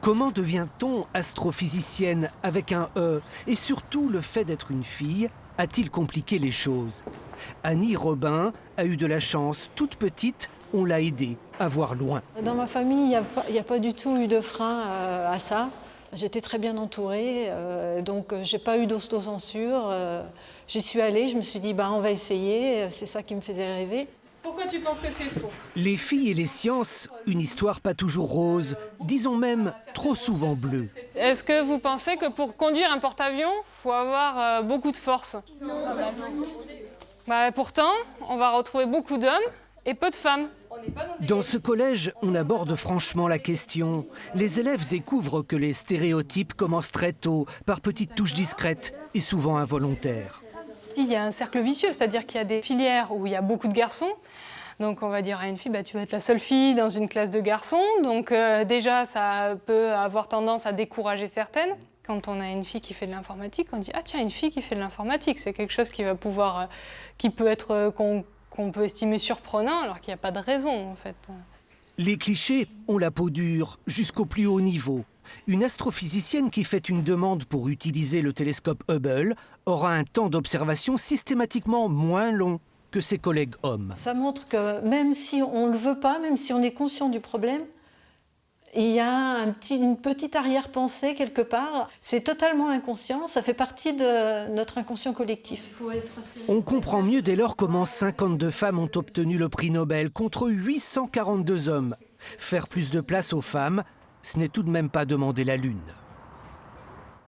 Comment devient-on astrophysicienne avec un E? Et surtout, le fait d'être une fille a-t-il compliqué les choses? Annie Robin a eu de la chance. Toute petite, on l'a aidée à voir loin. Dans ma famille, il n'y a pas du tout eu de frein à ça. J'étais très bien entourée, donc j'ai pas eu d'autocensure. J'y suis allée, je me suis dit, on va essayer, c'est ça qui me faisait rêver. Pourquoi tu penses que c'est faux? Les filles et les sciences, une histoire pas toujours rose, disons même trop souvent bleue. Est-ce que vous pensez que pour conduire un porte-avions, il faut avoir beaucoup de force? Non. Pourtant, on va retrouver beaucoup d'hommes et peu de femmes. Dans ce collège, on aborde franchement la question. Les élèves découvrent que les stéréotypes commencent très tôt, par petites touches discrètes et souvent involontaires. Il y a un cercle vicieux, c'est-à-dire qu'il y a des filières où il y a beaucoup de garçons. Donc on va dire à une fille, tu vas être la seule fille dans une classe de garçons. Donc déjà, ça peut avoir tendance à décourager certaines. Quand on a une fille qui fait de l'informatique, on dit « Ah tiens, une fille qui fait de l'informatique, c'est quelque chose qui va pouvoir, qui peut être, qu'on peut estimer surprenant, alors qu'il n'y a pas de raison en fait. » Les clichés ont la peau dure jusqu'au plus haut niveau. Une astrophysicienne qui fait une demande pour utiliser le télescope Hubble aura un temps d'observation systématiquement moins long que ses collègues hommes. Ça montre que même si on ne le veut pas, même si on est conscient du problème, il y a une petite arrière-pensée quelque part. C'est totalement inconscient, ça fait partie de notre inconscient collectif. On comprend mieux dès lors comment 52 femmes ont obtenu le prix Nobel contre 842 hommes. Faire plus de place aux femmes, ce n'est tout de même pas demander la Lune.